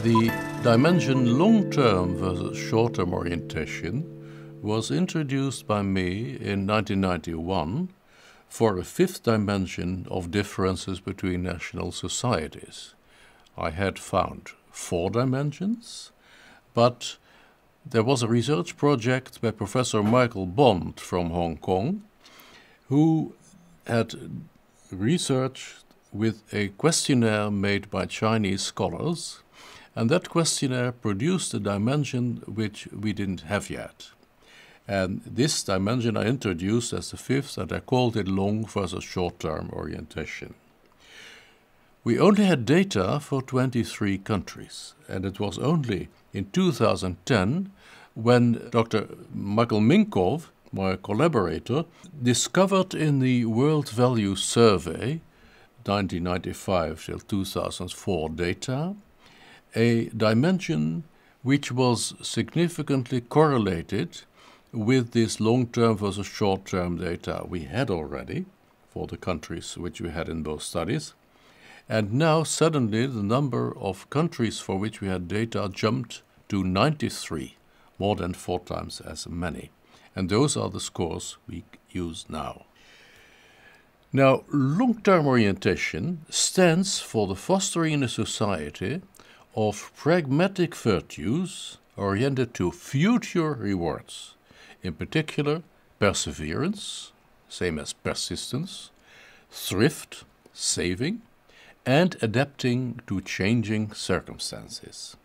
The dimension long-term versus short-term orientation was introduced by me in 1991 for a fifth dimension of differences between national societies. I had found 4 dimensions, but there was a research project by Professor Michael Bond from Hong Kong, who had researched with a questionnaire made by Chinese scholars, and that questionnaire produced a dimension which we didn't have yet. And this dimension I introduced as the fifth, and I called it long versus short-term orientation. We only had data for 23 countries, and it was only in 2010 when Dr. Michael Minkoff, my collaborator, discovered in the World Value Survey 1995 till 2004 data a dimension which was significantly correlated with this long-term versus short-term data we had already for the countries which we had in both studies. And now suddenly the number of countries for which we had data jumped to 93, more than 4 times as many. And those are the scores we use now. Now, long-term orientation stands for the fostering in a society of pragmatic virtues oriented to future rewards, in particular perseverance, same as persistence, thrift, saving, and adapting to changing circumstances.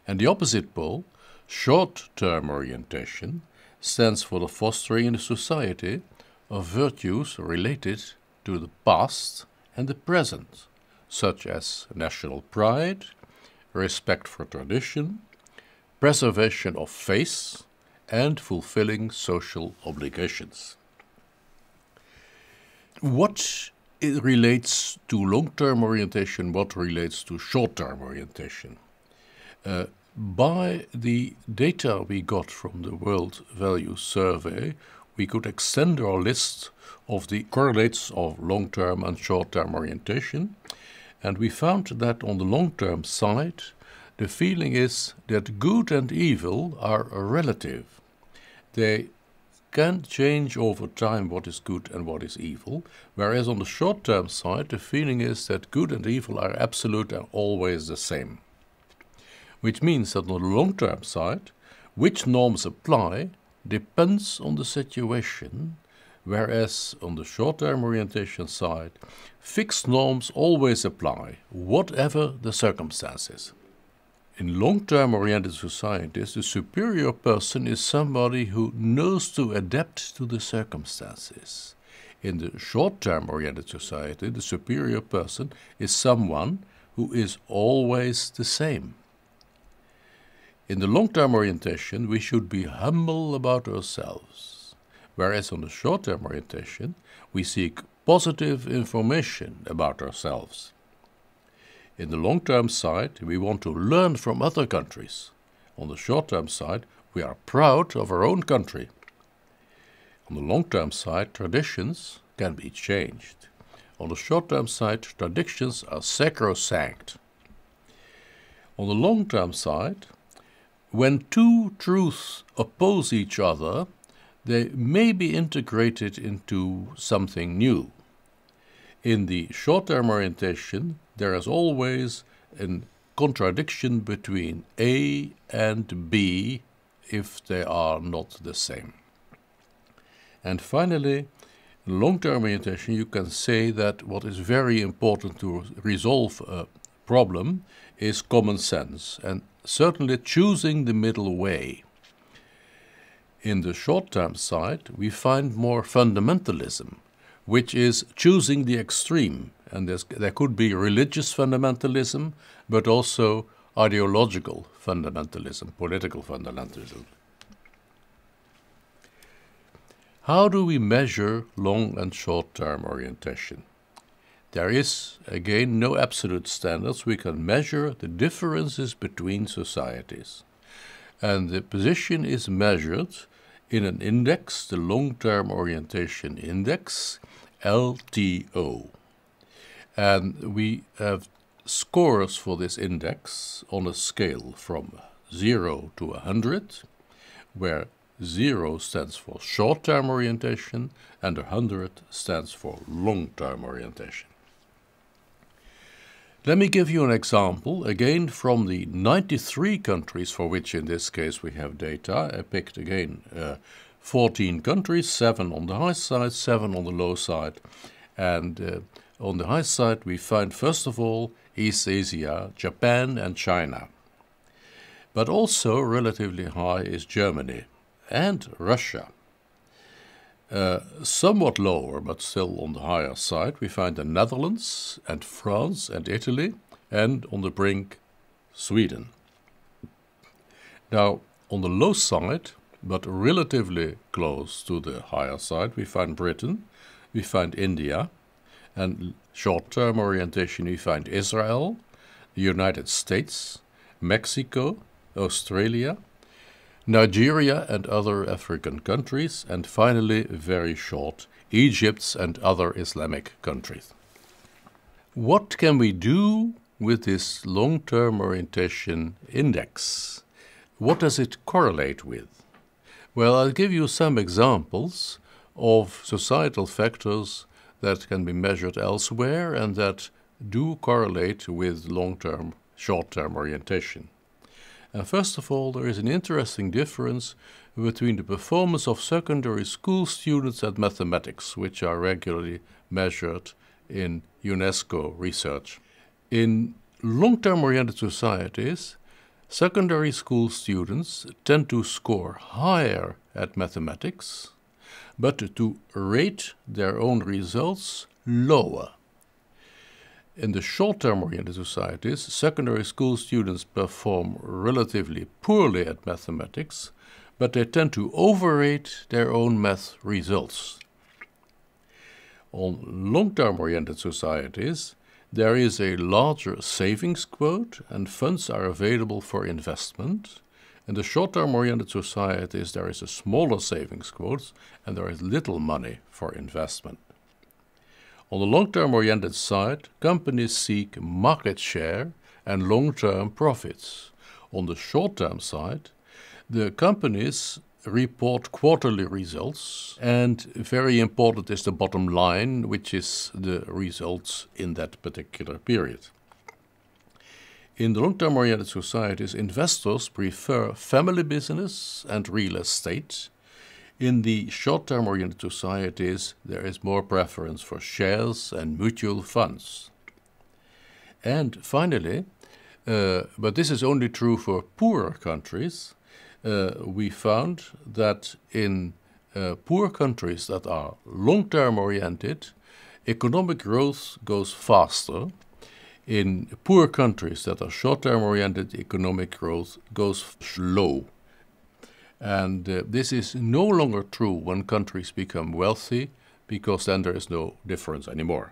And the opposite pole, short-term orientation, stands for the fostering in a society of virtues related to the past and the present, such as national pride, respect for tradition, preservation of faith, and fulfilling social obligations. What relates to long-term orientation, what relates to short-term orientation? By the data we got from the World Value Survey, we could extend our list of the correlates of long-term and short-term orientation, and we found that on the long-term side, the feeling is that good and evil are relative. They can change over time what is good and what is evil, whereas on the short-term side, the feeling is that good and evil are absolute and always the same. Which means that on the long-term side, which norms apply depends on the situation, whereas on the short-term orientation side, fixed norms always apply, whatever the circumstances. In long-term oriented societies, the superior person is somebody who knows to adapt to the circumstances. In the short-term oriented society, the superior person is someone who is always the same. In the long-term orientation, we should be humble about ourselves, whereas on the short-term orientation, we seek positive information about ourselves. In the long-term side, we want to learn from other countries. On the short-term side, we are proud of our own country. On the long-term side, traditions can be changed. On the short-term side, traditions are sacrosanct. On the long-term side, when 2 truths oppose each other, they may be integrated into something new. In the short-term orientation, there is always a contradiction between A and B if they are not the same. And finally, in long-term orientation, you can say that what is very important to resolve a problem is common sense, and certainly choosing the middle way. In the short-term side, we find more fundamentalism, which is choosing the extreme. And there could be religious fundamentalism, but also ideological fundamentalism, political fundamentalism. How do we measure long and short-term orientation? There is, again, no absolute standards. We can measure the differences between societies. And the position is measured in an index, the Long-Term Orientation Index, LTO. And we have scores for this index on a scale from 0 to 100, where 0 stands for short-term orientation and 100 stands for long-term orientation. Let me give you an example, again from the 93 countries for which in this case we have data. I picked again 14 countries, 7 on the high side, 7 on the low side. And on the high side we find first of all East Asia, Japan and China. But also relatively high is Germany and Russia. Somewhat lower, but still on the higher side, we find the Netherlands and France and Italy, and on the brink, Sweden. Now, on the low side, but relatively close to the higher side, we find Britain, we find India, and short-term orientation we find Israel, the United States, Mexico, Australia, Nigeria and other African countries, and finally, very short, Egypt and other Islamic countries. What can we do with this long-term orientation index? What does it correlate with? Well, I'll give you some examples of societal factors that can be measured elsewhere and that do correlate with long-term, short-term orientation. And first of all, there is an interesting difference between the performance of secondary school students at mathematics, which are regularly measured in UNESCO research. In long-term oriented societies, secondary school students tend to score higher at mathematics, but to rate their own results lower. In the short-term oriented societies, secondary school students perform relatively poorly at mathematics, but they tend to overrate their own math results. On long-term oriented societies, there is a larger savings quote and funds are available for investment. In the short-term oriented societies, there is a smaller savings quote and there is little money for investment. On the long-term oriented side, companies seek market share and long-term profits. On the short-term side, the companies report quarterly results, and very important is the bottom line, which is the results in that particular period. In the long-term oriented societies, investors prefer family business and real estate. In the short-term oriented societies, there is more preference for shares and mutual funds. And finally, but this is only true for poorer countries, we found that in poor countries that are long-term oriented, economic growth goes faster. In poor countries that are short-term oriented, economic growth goes slow. And this is no longer true when countries become wealthy, because then there is no difference anymore.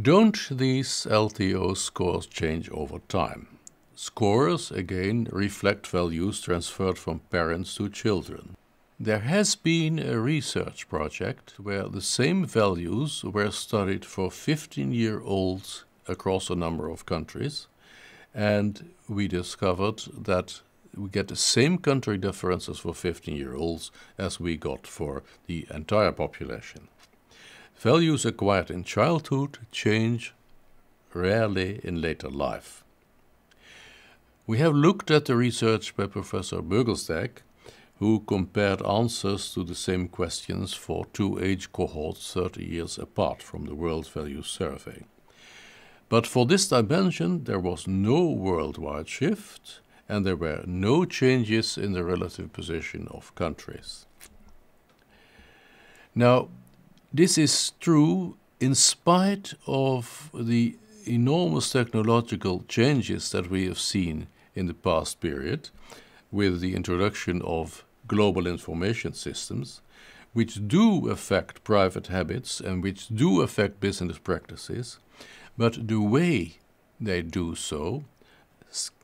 Don't these LTO scores change over time? Scores, again, reflect values transferred from parents to children. There has been a research project where the same values were studied for 15-year-olds across a number of countries, and we discovered that we get the same country differences for 15-year-olds as we got for the entire population. Values acquired in childhood change rarely in later life. We have looked at the research by Professor Bögelsdijk, who compared answers to the same questions for two age cohorts 30 years apart from the World Values Survey. But for this dimension there was no worldwide shift, and there were no changes in the relative position of countries. Now, this is true in spite of the enormous technological changes that we have seen in the past period, with the introduction of global information systems, which do affect private habits and which do affect business practices, but the way they do so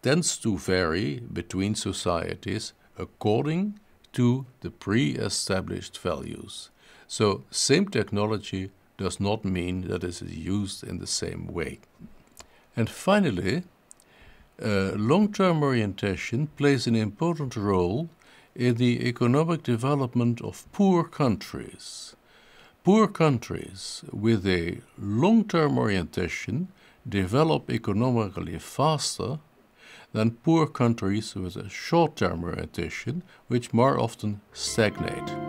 tends to vary between societies according to the pre-established values. So same technology does not mean that it is used in the same way. And finally, long-term orientation plays an important role in the economic development of poor countries. Poor countries with a long-term orientation develop economically faster than poor countries with a short-term orientation, which more often stagnate.